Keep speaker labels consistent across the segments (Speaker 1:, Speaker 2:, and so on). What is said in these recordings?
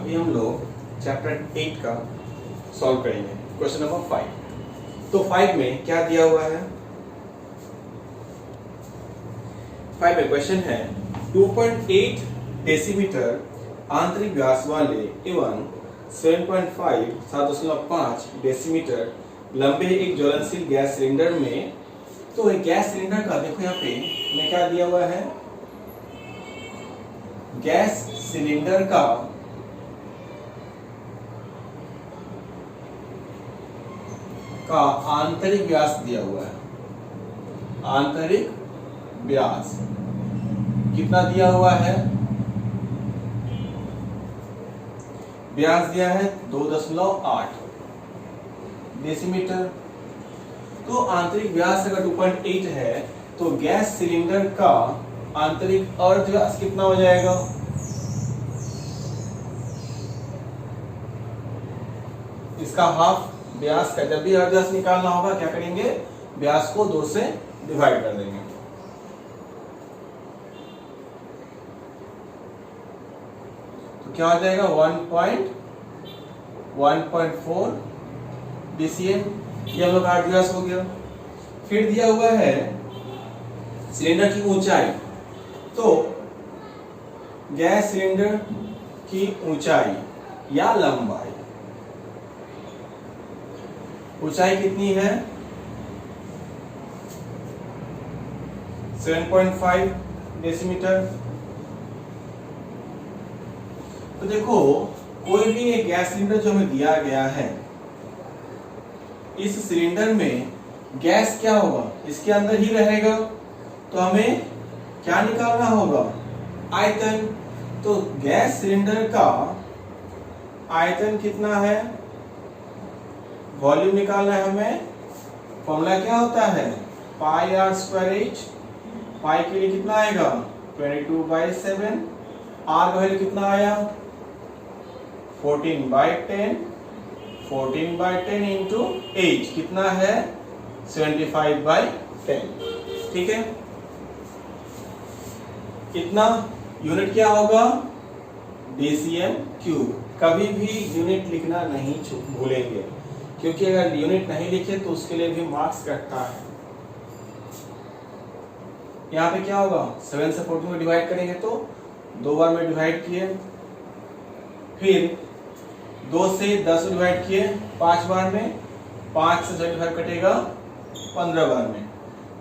Speaker 1: अभी हम लोग चैप्टर 8 का सॉल्व करेंगे, क्वेश्चन नंबर 5। तो 5 में क्या दिया हुआ है? 5 में क्वेश्चन है 2.8 डेसीमीटर आंतरिक व्यास वाले एवं 7.5 डेसीमीटर लंबे एक ज्वलनशील गैस सिलेंडर में, तो एक गैस सिलेंडर का देखो यहाँ पे में क्या दिया हुआ है, गैस सिलेंडर का आंतरिक व्यास दिया हुआ है। आंतरिक व्यास कितना दिया हुआ है? व्यास दिया है 2.8 डेसीमीटर। तो आंतरिक व्यास अगर 2.8 है तो गैस सिलेंडर का आंतरिक अर्ध व्यास कितना हो जाएगा? इसका हाफ व्यास का, जब भी अर्ध व्यास निकालना होगा क्या करेंगे, व्यास को 2 से डिवाइड कर देंगे। तो क्या हो जाएगा 1.4 DCM, ये हम लोग अर्ध व्यास हो गया। फिर दिया हुआ है सिलेंडर की ऊंचाई। तो गैस सिलेंडर की ऊंचाई या लंबाई, ऊंचाई कितनी है? 7.5 डेसीमीटर। तो देखो कोई भी एक गैस सिलेंडर जो हमें दिया गया है, इस सिलेंडर में गैस क्या होगा, इसके अंदर ही रहेगा। तो हमें क्या निकालना होगा? आयतन। तो गैस सिलेंडर का आयतन कितना है, वॉल्यूम निकालना है हमें। फॉर्मूला क्या होता है? पाई आर स्क्वायर एच। पाई के लिए कितना आएगा? 22/7। आर का वैल्यू कितना आया? 14/10। 14/10 इंटू एच कितना है? 75/10। ठीक है, कितना यूनिट क्या होगा? डेसीएम क्यूब। कभी भी यूनिट लिखना नहीं भूलेंगे, क्योंकि अगर यूनिट नहीं लिखे तो उसके लिए भी मार्क्स कटता है। यहाँ पे क्या होगा, 7 से 14 में डिवाइड करेंगे तो 2 बार में डिवाइड किए, फिर 2 से 10 डिवाइड किए 5 बार में, 5 से 10 डिवाइड कटेगा 15 बार में।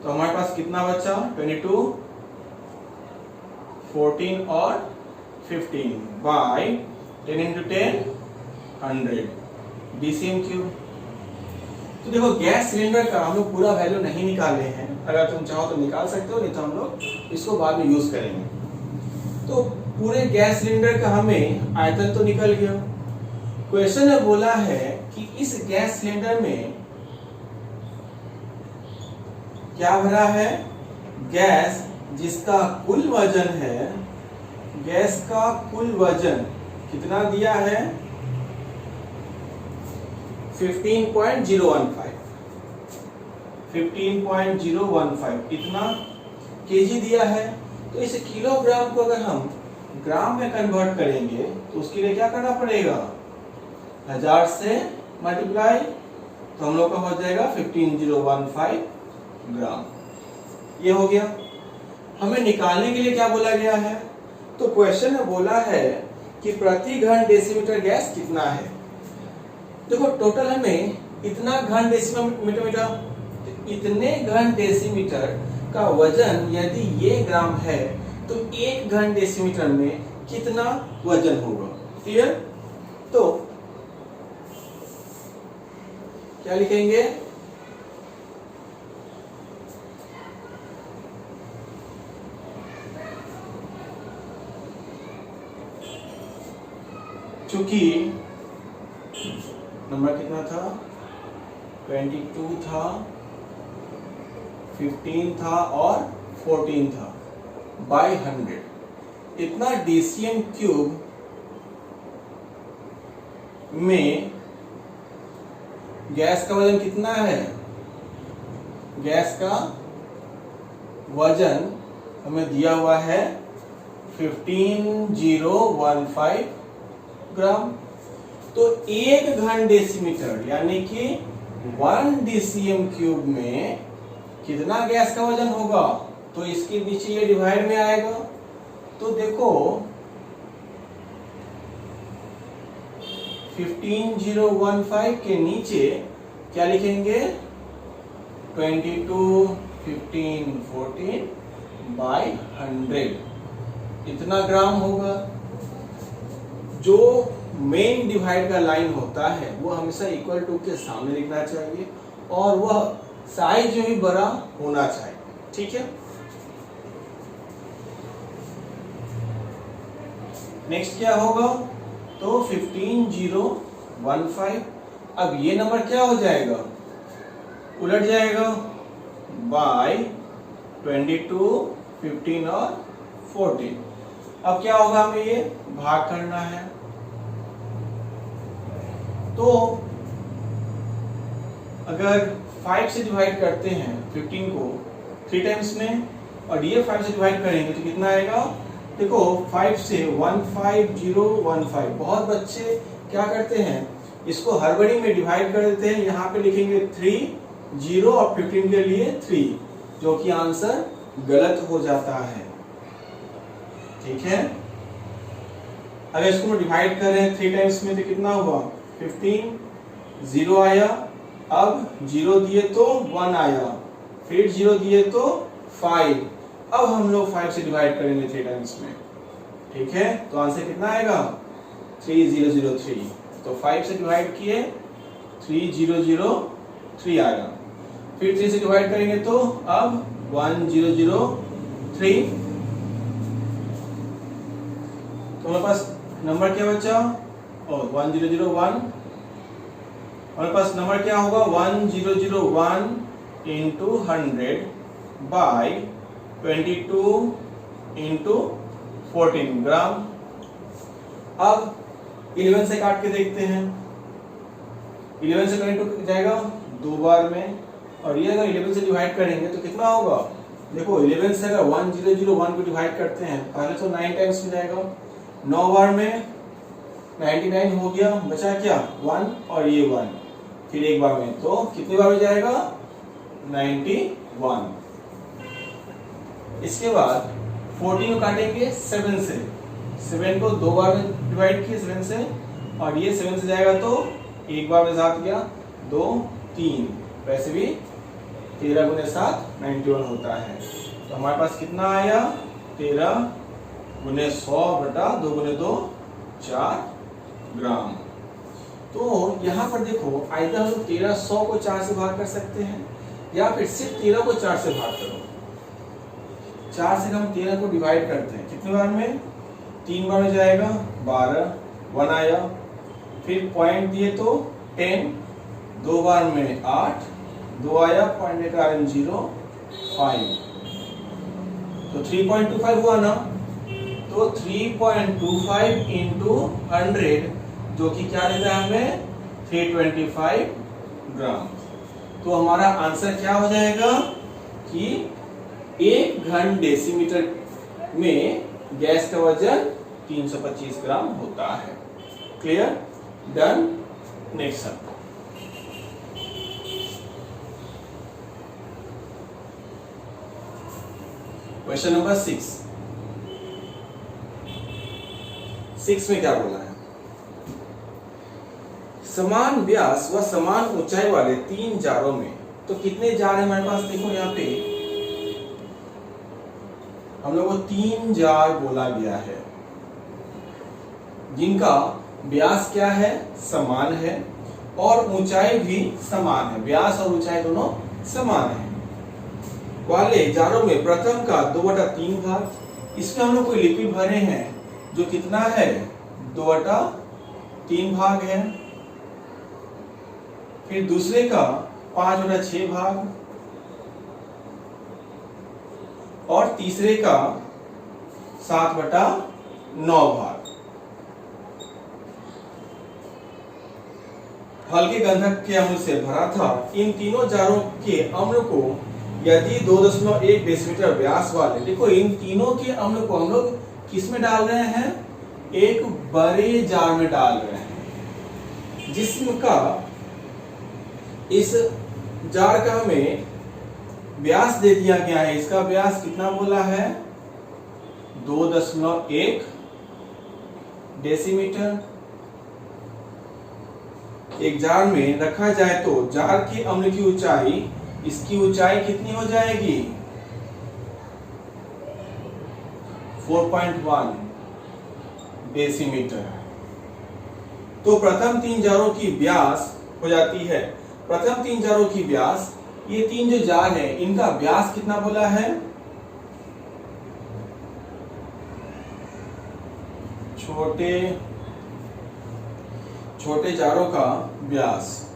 Speaker 1: तो हमारे पास कितना बचा? 22, 14 और 15 बाय 10 इंटू 10 100 DCM क्यूब। तो देखो गैस सिलेंडर का हम लोग पूरा वैल्यू नहीं निकाले हैं, अगर तुम चाहो तो निकाल सकते हो, नहीं तो हम लोग इसको बाद में यूज करेंगे। तो पूरे गैस सिलेंडर का हमें आयतन तो निकल गया। क्वेश्चन में बोला है कि इस गैस सिलेंडर में क्या भरा है? गैस जिसका कुल वजन है, गैस का कुल वजन कितना दिया है? 15.015 इतना केजी दिया है। तो इस किलोग्राम को अगर हम ग्राम में कन्वर्ट करेंगे तो उसके लिए क्या करना पड़ेगा? 1000 से मल्टीप्लाई, तो हम लोग का हो जाएगा 15015 ग्राम। ये हो गया। हमें निकालने के लिए क्या बोला गया है? तो क्वेश्चन में बोला है कि प्रति घन डेसीमीटर गैस कितना है। देखो टोटल हमें इतना घन डेसीमीटर मिला, इतने घन डेसीमीटर का वजन यदि ये ग्राम है तो 1 घन डेसीमीटर में कितना वजन होगा? क्लियर? तो क्या लिखेंगे? चूंकि नंबर कितना था? 22 था, 15 था और 14 था, बाय 100 इतना DCM क्यूब में गैस का वजन कितना है? गैस का वजन हमें दिया हुआ है 15015 ग्राम। तो 1 घन डेसीमीटर यानी कि 1 DCM क्यूब में कितना गैस का वजन होगा, तो इसके नीचे ये डिवाइड में आएगा। तो देखो 15015 के नीचे क्या लिखेंगे, 22 15 14 बाय 100 इतना ग्राम होगा। जो मेन डिवाइड का लाइन होता है वो हमेशा इक्वल टू के सामने लिखना चाहिए और वह साइज जो भी बड़ा होना चाहिए, ठीक है। नेक्स्ट क्या होगा, तो 15015, अब ये नंबर क्या हो जाएगा, उलट जाएगा बाय 22 15 और 14। अब क्या होगा, हमें ये भाग करना है। तो अगर 5 से डिवाइड करते हैं 15 को 3 टाइम्स में और ये 5 से डिवाइड करेंगे तो कितना आएगा, देखो 5 से 15015। बहुत बच्चे क्या करते हैं, इसको हर बड़ी में डिवाइड कर देते हैं, यहाँ पे लिखेंगे 3 0 और 15 के लिए 3, जो कि आंसर गलत हो जाता है, ठीक है। अगर इसको हम डिवाइड करें 3 टाइम्स में तो कितना हुआ, 15 0 आया, अब 0 दिए तो 1 आया, फिर 0 दिए तो 5। अब हम लोग 5 से डिवाइड करेंगे 3 टाइम्स में, ठीक है। तो आंसर कितना आएगा, 3003। तो 5 से डिवाइड किए 3003 आएगा, फिर 3 से डिवाइड करेंगे तो अब 1003। तो हमारे पास नंबर क्या बचा, और 1001। हमारे पास नंबर क्या होगा, 1001 इंटू 100 बाय 22 इंटू 14 ग्राम। अब 11 से काट के देखते हैं, 11 से कनेक्ट हो जाएगा 2 बार में, और ये अगर 11 से डिवाइड करेंगे तो कितना होगा, देखो 11 से अगर 1001 को डिवाइड करते हैं पहले तो 9 टाइम्स में जाएगा, 9 बार में 99 हो गया, बचा क्या 1 और ये 1, फिर एक बार में, तो कितनी बार में जाएगा 91। इसके बाद 14 को काटेंगे 7 से, 7 को 2 बार में डिवाइड किए 7 से, और ये 7 से जाएगा तो एक बार में 7 गया, 2 3, वैसे भी 13 गुने 7 91 होता है। तो हमारे पास कितना आया, 13 गुने 100 बटा 2 गुने 2 4 ग्राम। तो यहाँ पर देखो आइदर हम 1300 को 4 से भाग कर सकते हैं या फिर सिर्फ 13 को 4 से भाग करो। 4 से हम 13 को डिवाइड करते हैं, कितने बार में, 3 बार में जाएगा 12, 1 आया, फिर पॉइंट दिए तो 10, 2 बार में 8, 2 आया, पॉइंट के कारण 0, 5, तो 3.25 हुआ ना। तो 3.25 इंटू 100 जो कि क्या देता है हमें, 325 ग्राम। तो हमारा आंसर क्या हो जाएगा कि 1 घन डेसीमीटर में गैस का वजन 325 ग्राम होता है। Clear, done. नेक्स्ट सवाल, क्वेश्चन नंबर 6 में क्या बोला है, समान व्यास व समान ऊंचाई वाले 3 जारों में, तो कितने जार है हमारे पास, देखो यहाँ पे हम लोग को 3 जार बोला गया है जिनका व्यास क्या है, समान है, और ऊंचाई भी समान है, व्यास और ऊंचाई दोनों समान है वाले जारों में प्रथम का 2/3 भाग, इसमें हम लोग कोई लिक्विड भरे हैं जो कितना है, 2/3 भाग है। फिर दूसरे का 5/6 भाग, और तीसरे का 7/9 भाग। हल्के गंधक के अम्ल से भरा था। इन तीनों जारों के अम्ल को यदि 2.1 डेसीमीटर व्यास वाले, देखो इन तीनों के अम्ल को हम लोग किस में डाल रहे हैं, एक बड़े जार में डाल रहे हैं, जिसम का इस जार का हमें व्यास दे दिया गया है। इसका व्यास कितना बोला है? 2.1 डेसीमीटर। एक जार में रखा जाए तो जार के अम्ल की ऊंचाई, इसकी ऊंचाई कितनी हो जाएगी? 4.1 डेसीमीटर। तो प्रथम 3 जारों की व्यास हो जाती है, प्रथम 3 जारों की व्यास, ये 3 जो जार है इनका व्यास कितना बोला है? छोटे जारों का व्यास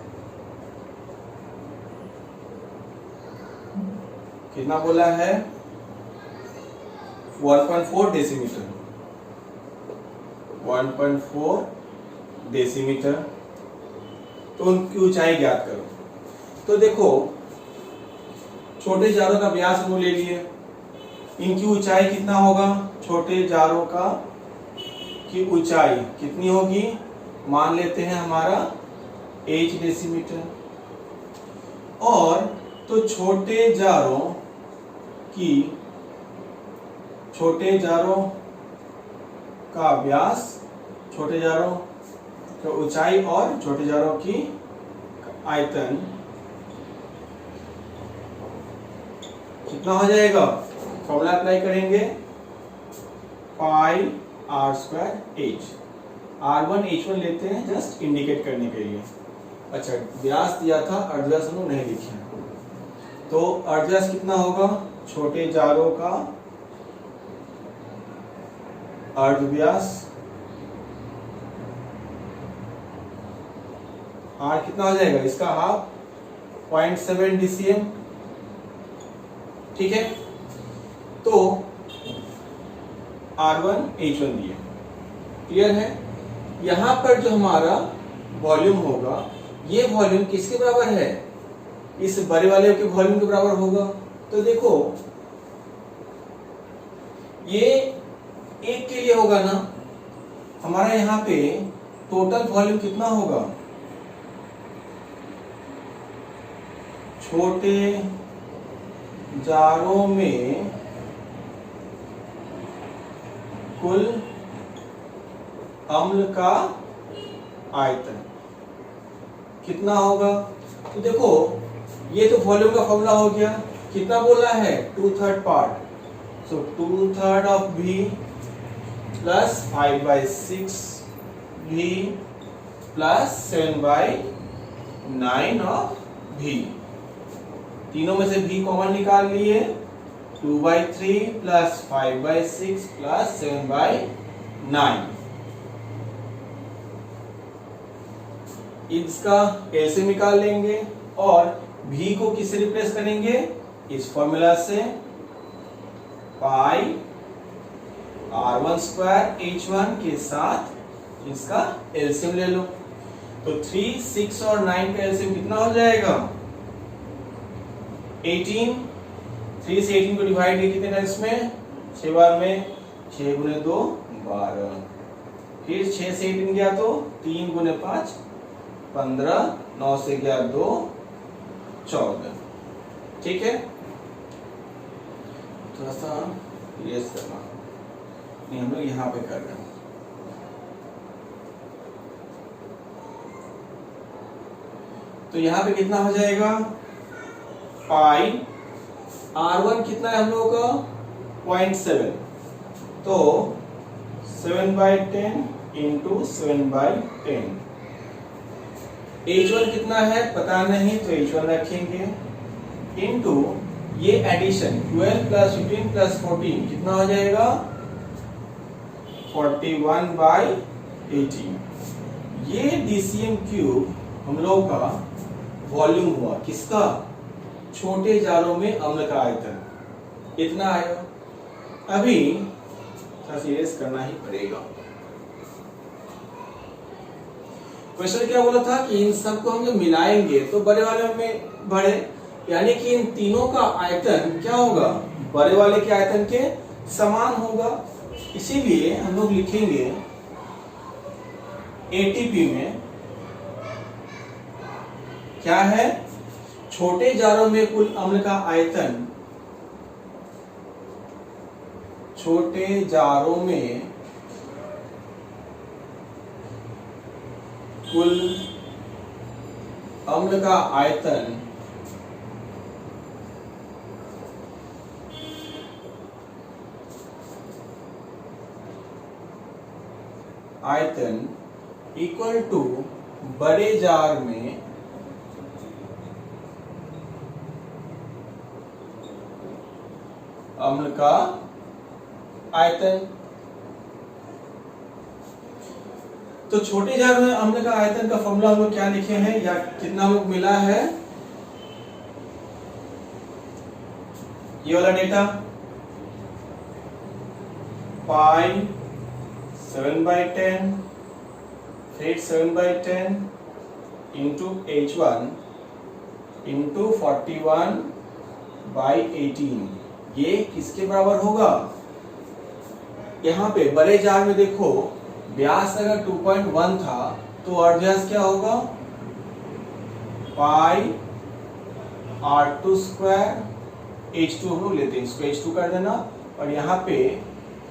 Speaker 1: कितना बोला है? 1.4 डेसीमीटर। 1.4 डेसीमीटर। तो उनकी ऊंचाई ज्ञात करो। तो देखो, छोटे जारों का व्यास हमने ले लिए, इनकी ऊंचाई कितना होगा? छोटे जारों का की ऊंचाई कितनी होगी? मान लेते हैं हमारा h डेसीमीटर। और तो छोटे जारों का व्यास, छोटे जारों का ऊंचाई और छोटे जारों की आयतन कितना हो जाएगा? फॉर्मूला अप्लाई करेंगे, पाई r square h। r1 h1 लेते हैं जस्ट इंडिकेट करने के लिए। अच्छा, व्यास दिया था, अर्धव्यास हम नहीं लिखे, तो अर्धव्यास कितना होगा? छोटे जारों का अर्धव्यास r कितना हो जाएगा? इसका हाफ 0.7 DCM। ठीक है, तो R1 H1 दिए, क्लियर है। यहां पर जो हमारा वॉल्यूम होगा, ये वॉल्यूम किसके बराबर है? इस बड़े वाले के वॉल्यूम के बराबर होगा। तो देखो, ये एक के लिए होगा ना, हमारा यहाँ पे टोटल वॉल्यूम कितना होगा? छोटे जारों में कुल अम्ल का आयतन कितना होगा? तो देखो, ये तो वॉल्यूम का फॉर्मूला हो गया, कितना बोला है? 2/3 part. So 2/3 of V plus 5/6 V plus 7/9 of V। तीनों में से V कॉमन निकाल लिए, 2/3 प्लस 5/6 प्लस 7/9। इसका एलसीएम निकाल लेंगे और V को किससे रिप्लेस करेंगे? इस फॉर्मूला से, पाई r1 स्क्वायर h1 के साथ इसका एलसीएम ले लो। तो 3, 6 और 9 का एलसीएम कितना हो जाएगा? 18। 3 से 18 को डिवाइड कितने टाइम्स में? 6 बार में, 6 गुने 2 12। फिर 6 से 18 गया तो 3 गुने 5 15, 9 से गया 2 14। ठीक है, थोड़ा सा इरेज करना, नहीं हम लोग यहाँ पे कर रहे हैं। तो यहाँ पे कितना हो जाएगा? पाई R1 कितना है हम लोगों का? 0.7। तो 7/10 इंटू 7/10। H1 कितना है पता नहीं, तो H1 रखेंगे, इंटू ये एडिशन 12 प्लस 15 प्लस 14 कितना हो जाएगा? 41/18। ये DCM क्यूब हम लोगों का वॉल्यूम हुआ, किसका? छोटे जारों में अम्ल का आयतन इतना आएगा। अभी सीरियस करना ही पड़ेगा। क्वेश्चन क्या बोला था कि इन सबको हम जब मिलाएंगे तो बड़े वाले में बड़े, यानी कि इन तीनों का आयतन क्या होगा? बड़े वाले के आयतन के समान होगा। इसीलिए हम लोग लिखेंगे एटीपी में क्या है, छोटे जारों में कुल अम्ल का आयतन, छोटे जारों में कुल अम्ल का आयतन इक्वल टू बड़े जार में अम्ल का आयतन। तो छोटे जार में अम्ल का आयतन का फॉर्मूला हम लोग क्या लिखे हैं या कितना हम लोग मिला है, ये वाला डेटा पाई 7/10 फिर 7/10 इंटू H1 इंटू 41/18, ये किसके बराबर होगा। यहाँ पे बड़े जार में देखो व्यास अगर 2.1 था तो अर्धव्यास क्या होगा, पाई R2 स्क्वायर, H2 हम लोग लेते हैं, इसको H2 कर देना और यहाँ पे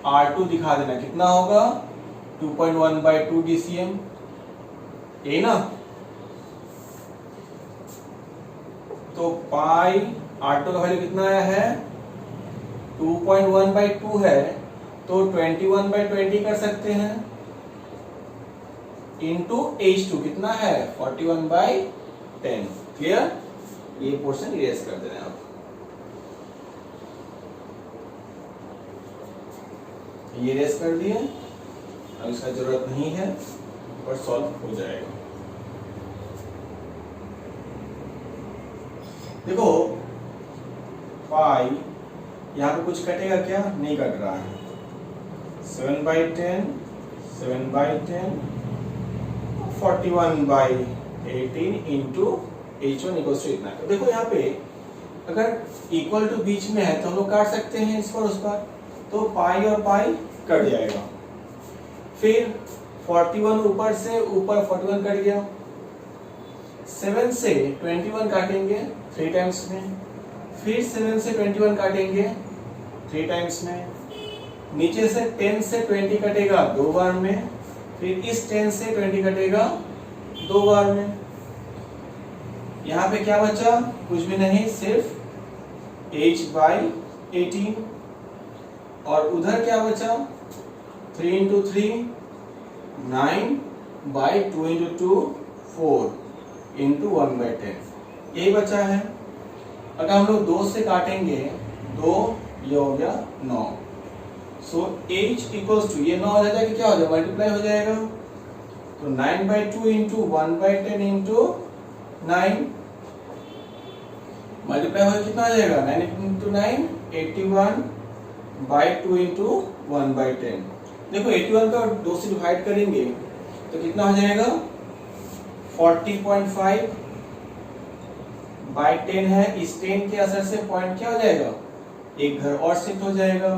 Speaker 1: R2 दिखा देना, कितना होगा 2.1/2 DCM, ये ना। तो पाई R2 का वैल्यू कितना आया है 2.1/2 है, तो 21/20 कर सकते हैं इंटू H2 कितना है 41/10। क्लियर, ये पोर्शन इरेज कर देना आप, ये इरेज कर दिए, अब इसका जरूरत नहीं है और सॉल्व हो जाएगा। देखो पाई यहाँ पे कुछ कटेगा क्या, नहीं कट रहा है, 7/10 7/10 41/18 इंटू H1 इक्वल्स टू इतना। तो देखो यहाँ पे अगर इक्वल टू बीच में है तो हम लोग काट सकते हैं इस पर उस पर, तो पाई और पाई कट जाएगा, फिर 41 ऊपर से ऊपर 41 कट गया, 7 से 21 काटेंगे 3 टाइम्स में, फिर 7 से 21 काटेंगे 3 टाइम्स में, नीचे से 10 से 20 कटेगा 2 बार में, फिर इस 10 से 20 कटेगा 2 बार में। यहाँ पे क्या बचा, कुछ भी नहीं, सिर्फ H/18 और उधर क्या बचा 3 इंटू 3 9/2 इंटू 2 4 इंटू 1/10, यही बचा है। अगर हम लोग 2 से काटेंगे 2, ये हो गया 9, सो H इक्वल्स टू, ये 9 हो जाएगा, क्या हो जाएगा मल्टीप्लाई हो जाएगा, तो 9/2 इंटू 1/10 इंटू 9 मल्टीप्लाई हो कितना आ जाएगा 9 इंटू 9 81/2 इंटू 1/10। देखो 81 का 2 से डिवाइड करेंगे तो कितना हो जाएगा 40.5/10 है, इस 10 के असर से पॉइंट क्या हो जाएगा, एक घर और शिफ्ट हो जाएगा,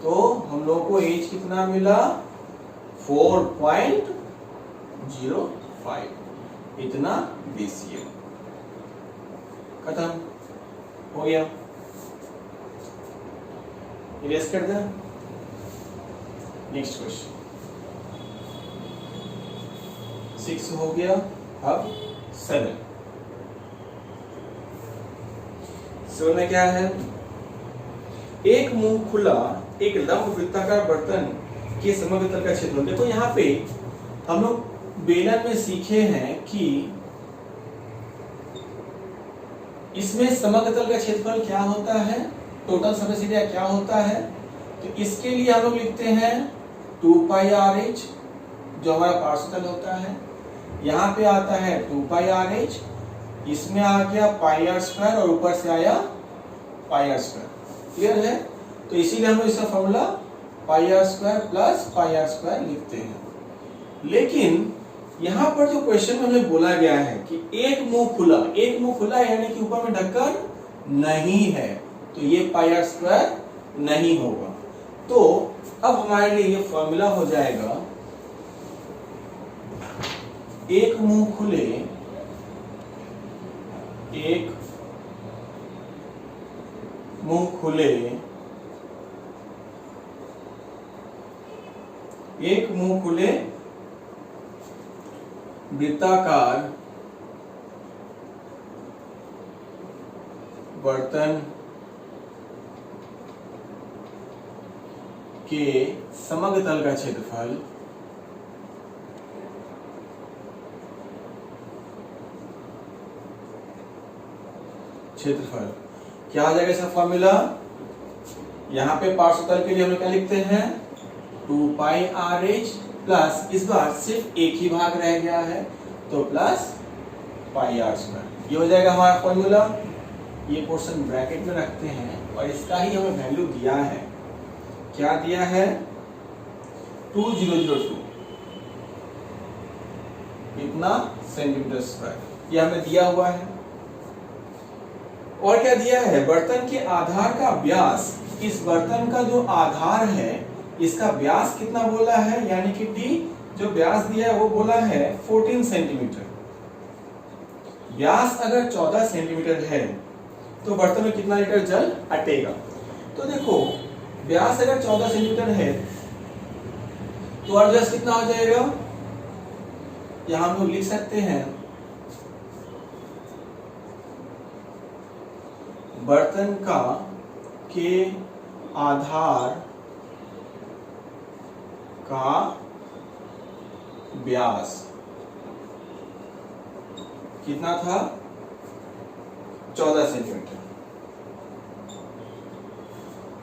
Speaker 1: तो हम लोग को H कितना मिला 4.05, इतना DCM। खत्म हो गया, इरेज कर दें। नेक्स्ट क्वेश्चन 6 हो गया, अब 7 में क्या है, एक मुंह खुला एक लंब वृत्ताकार बर्तन के समग्र तल का क्षेत्रफल। देखो यहाँ पे हम लोग बेलन में सीखे हैं कि इसमें समग्र तल का क्षेत्रफल क्या होता है, टोटल सरफेस एरिया क्या होता है, तो इसके लिए हम लोग लिखते हैं 2πRH जो हमारा पार्श्व होता है, यहाँ पे आता है 2πRH, इसमें आ गया πr² और ऊपर से आया πr²। क्लियर है, तो इसीलिए हम लोग इसका फॉर्मूला πr² प्लस πr² लिखते हैं। लेकिन यहाँ पर जो क्वेश्चन में हमें बोला गया है कि एक मुंह खुला यानी कि ऊपर में ढक्कन नहीं है, तो ये πr² नहीं होगा। तो अब हमारे लिए ये फॉर्मूला हो जाएगा एक मुंह खुले, एक मुंह खुले, एक मुंह खुले वृत्ताकार बर्तन के समग्र तल का क्षेत्रफल क्या आ जाएगा इसका फॉर्मूला? यहाँ पे पार्श्व तल के लिए हम लोग क्या लिखते हैं, 2 पाई आर एच प्लस, इस बार सिर्फ एक ही भाग रह गया है तो प्लस पाई आर स्क्वायर। ये हो जाएगा हमारा फॉर्मूला। ये पोर्शन ब्रैकेट में रखते हैं और इसका ही हमें वैल्यू दिया है। क्या दिया है? 2002 इतना सेंटीमीटर स्क्वायर, ये हमें दिया हुआ है। और क्या दिया है? बर्तन के आधार का व्यास, इस बर्तन का जो आधार है इसका व्यास कितना बोला है, यानी कि डी जो व्यास दिया है वो बोला है 14 सेंटीमीटर। व्यास अगर 14 सेंटीमीटर है तो बर्तन में कितना लीटर जल अटेगा? तो देखो व्यास अगर 14 सेंटीमीटर है तो अर्धव्यास कितना हो जाएगा? यहां हम लोग लिख सकते हैं बर्तन का के आधार का व्यास कितना था? 14 सेंटीमीटर।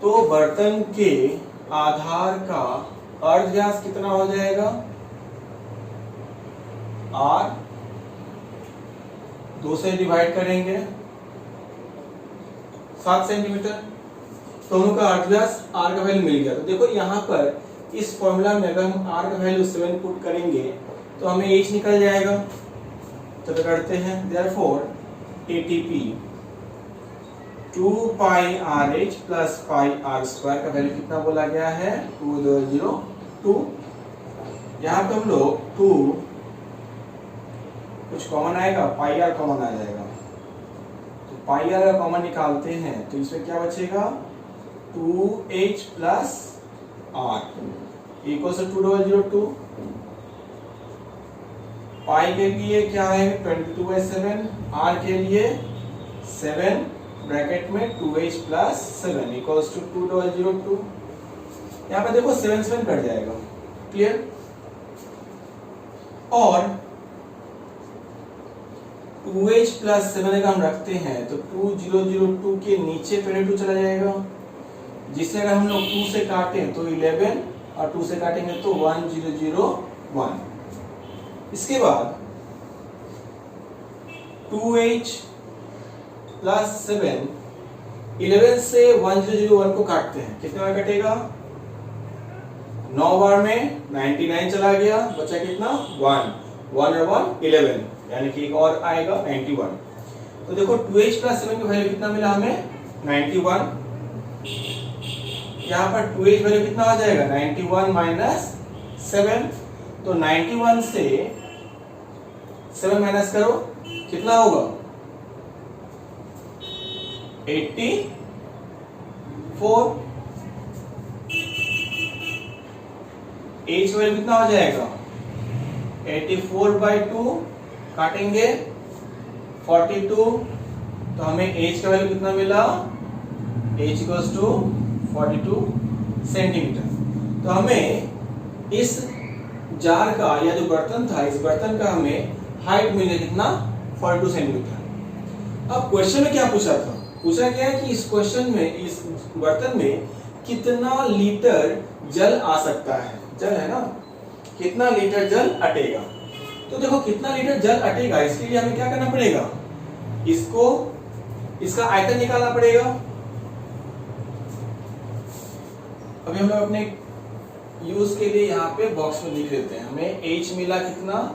Speaker 1: तो बर्तन के आधार का अर्धव्यास कितना हो जाएगा? R 2 से डिवाइड करेंगे 7 सेंटीमीटर। दोनों का अर्धव्यास R का वैल्यू मिल गया। तो देखो यहाँ पर इस फॉर्मूला में अगर हम R का वैल्यू 7 पुट करेंगे तो हमें H निकल जाएगा। तो करते हैं, therefore ATP 2 pi r h plus pi r square का वैल्यू कितना बोला गया है? 2002। यहाँ पे हम लोग 2 कुछ कॉमन आएगा, पाई आर कॉमन आ जाएगा। तो पाई आर का कॉमन निकालते हैं तो इसमें क्या बचेगा? 2h plus r equal to 2002। Pi के लिए क्या है? 22/7। आर के लिए 7 ब्रैकेट में 2h प्लस 7 इक्वल्स टू 2002। यहाँ पे देखो 7 7 कट जाएगा, क्लियर? और 2h प्लस 7 अगर हम रखते हैं तो 2002 के नीचे 22 चला जाएगा, जिससे अगर हम लोग 2 से काटें तो 11 और 2 से काटेंगे तो 1001। इसके बाद 2h प्लस 7 11 से 1001 को काटते हैं, कितने बार कटेगा? 9 बार में 99 चला गया, बचा कितना? 1 और 1 11, यानी कि एक और आएगा 91। तो देखो 2h प्लस 7 की वैल्यू कितना मिला हमें? 91। यहाँ पर 2h वैल्यू कितना आ जाएगा? 91 माइनस 7। तो 91 से 7 माइनस करो, कितना होगा? 84। h वैल्यू कितना हो जाएगा? 84/2 काटेंगे 42। तो हमें h का वैल्यू कितना मिला? h equals to 42 centimetre. तो हमें इस जार का या जो बर्तन था, इस बर्तन का हमें हाइट मिले कितना? 42 सेंटीमीटर। अब क्वेश्चन में क्या पूछा था? पूछा गया कि इस क्वेश्चन में, इस बर्तन में कितना लीटर जल आ सकता है? जल है ना, कितना लीटर जल अटेगा? तो देखो कितना लीटर जल अटेगा, इसके लिए हमें क्या करना पड़ेगा? इसका आयतन निकालना पड़ेगा। अभी हम लोग अपने यूज के लिए यहाँ पे बॉक्स में लिख लेते हैं। हमें h मिला कितना?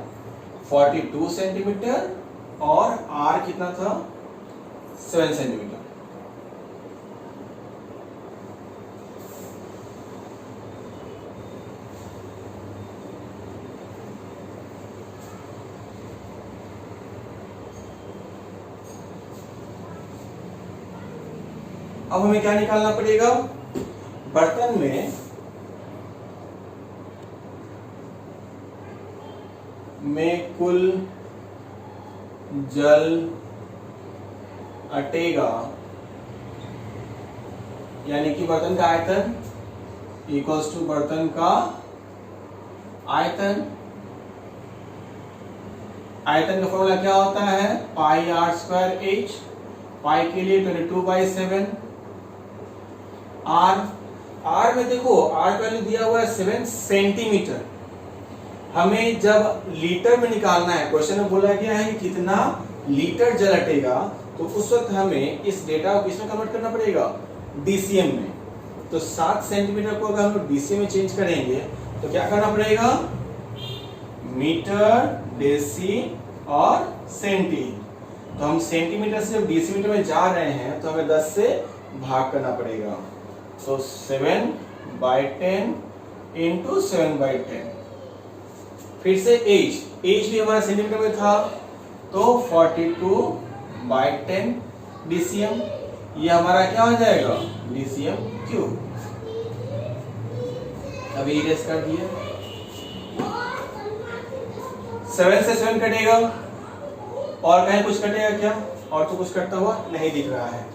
Speaker 1: 42 सेंटीमीटर और r कितना था? 7 सेंटीमीटर। अब हमें क्या निकालना पड़ेगा, बर्तन में कुल जल अटेगा, यानी कि बर्तन का आयतन इक्वल्स टू बर्तन का आयतन। आयतन का फॉर्मूला क्या होता है, पाई आर स्क्वायर एच। पाई के लिए 22/7। आर में देखो, आर वैल्यू दिया हुआ है 7 सेंटीमीटर। हमें जब लीटर में निकालना है, क्वेश्चन में बोला गया है कि कितना लीटर जल अटेगा, तो उस वक्त हमें इस डेटा को किसमें कन्वर्ट करना पड़ेगा, डीसीएम में। तो 7 सेंटीमीटर को अगर हम लोग डीसीएम में चेंज करेंगे तो क्या करना पड़ेगा, मीटर, डेसी और सेंटी। तो हम सेंटीमीटर से जब डेसीमीटर में जा रहे हैं तो हमें 10 से भाग करना पड़ेगा। तो 7/10 इंटू 7/10। फिर से एच भी हमारा सेंटीमीटर में था, तो 42/10 डीसीएम। ये हमारा क्या हो जाएगा, डीसीएम क्यूब। अभी इरेज कर दिया। 7 से 7 कटेगा, और कहीं कुछ कटेगा क्या, और तो कुछ कटता हुआ नहीं दिख रहा है।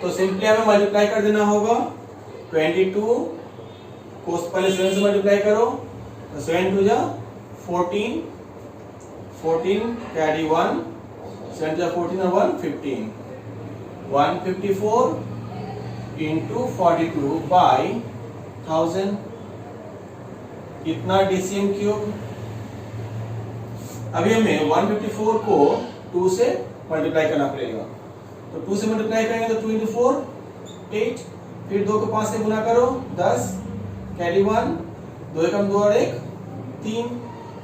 Speaker 1: तो सिंपली हमें मल्टीप्लाई कर देना होगा। 22 को पहले 7 से मल्टीप्लाई करो, तो 7 2 जा 14, 14 कैरी 1, 7 जा 14 और 1 15, 154 इंटू 42 बाई 1000। कितना डीसीएम क्यूब। अभी हमें 154 को 2 से मल्टीप्लाई करना पड़ेगा। तो 2 से मल्टीप्लाई करेंगे तो 2 इंटू 4 8, फिर 2 को 5 से गुना करो 10, कैरी 1, 2 एकम 2 और 1 3,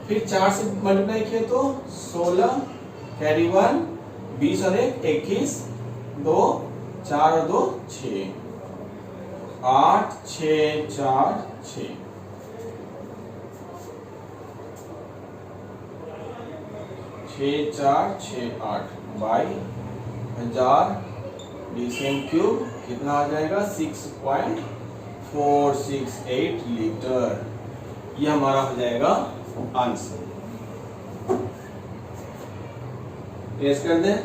Speaker 1: फिर 4 से मल्टीप्लाई किए तो 16, कैरी 1, 20 और 1 21, 2 4 और 2 6, 8 6 4 6। 6 4 6 8 बाई 1000 डीसीएम क्यूब कितना आ जाएगा, 6.468 लीटर। यह हमारा हो जाएगा आंसर। टेस्ट कर दें।